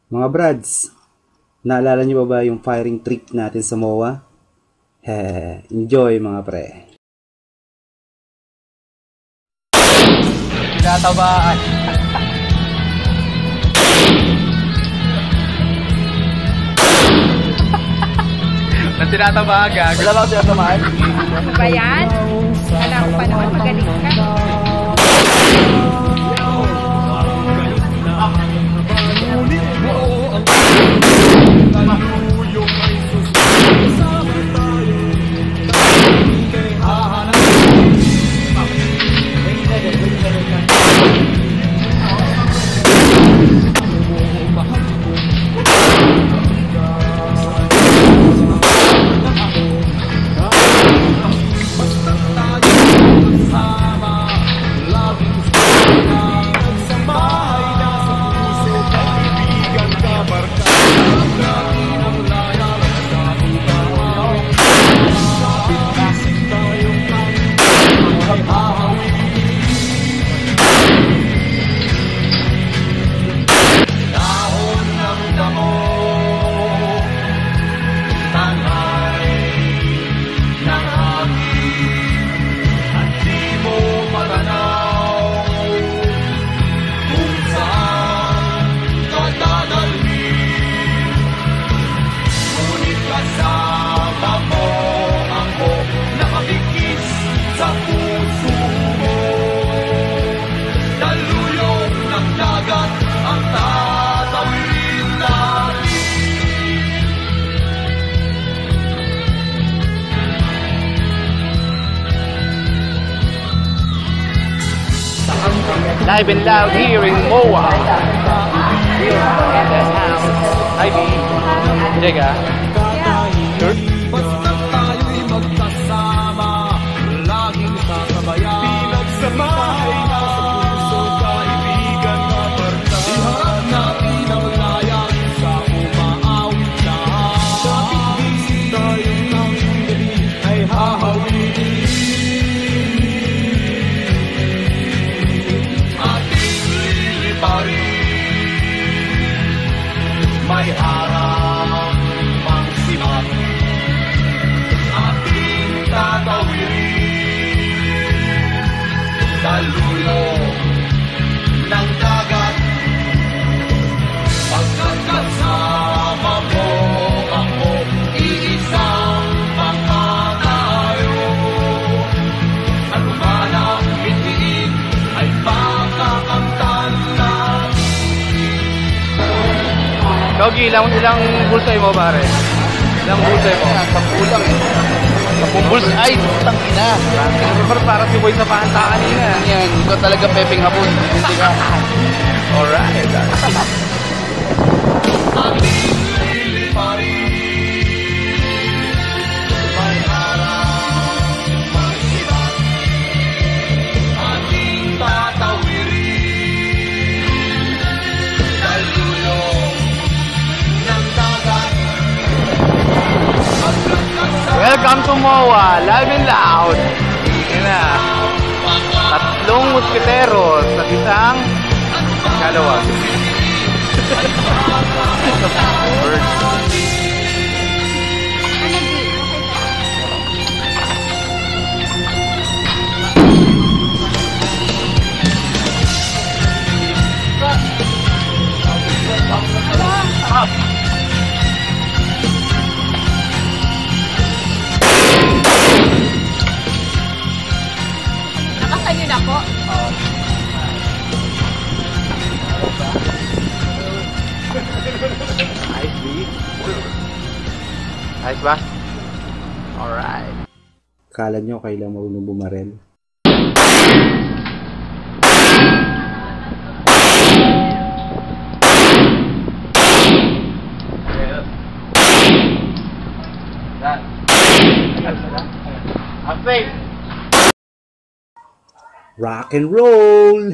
Mga brads, naalala niyo ba yung firing trick natin sa MOA? Enjoy mga pre. Tinatabaan. Na tinatabaan, gago. Wala bang tinatabaan? Ano ba yan? Alam ko pa naman, magaling ka. Live and loud here in MOA. In the house. Ivy. Jega. Sure? Basta tayo'y magkasama, laging sasabayan. Pinagsamahay na sa puso, kaibigan na barka. Iharap natin ang layang sa umaawit lahat. Dapat tayo'y nang dali ay hahawin. May harap pang sibat, ating tatawirin. Dalulong ng dagat, pagkat kasama mo ako, iisang mga tayo. Ano man ang bitiin ay makakamtan natin. Doggy, ilang bullseye mo pare? Ilang bullseye mo? Pagkulang eh. Kapong bullseye, putang ina. Pero para si Boy sa pahanta kanina. Yan, ikaw talaga pepeng hapon. Hindi ka. Alright. Ating liliparin, may harap, may sibat, ating tatawirin. Dalulong ng dagat, Welcome to MOA, live and loud. Yan na. Tatlong musketeros at isang kalawag. Nakasanyo na po. Nice, B. Nice ba? Alright. Kala nyo kailang marunong bumarel? Rock and roll!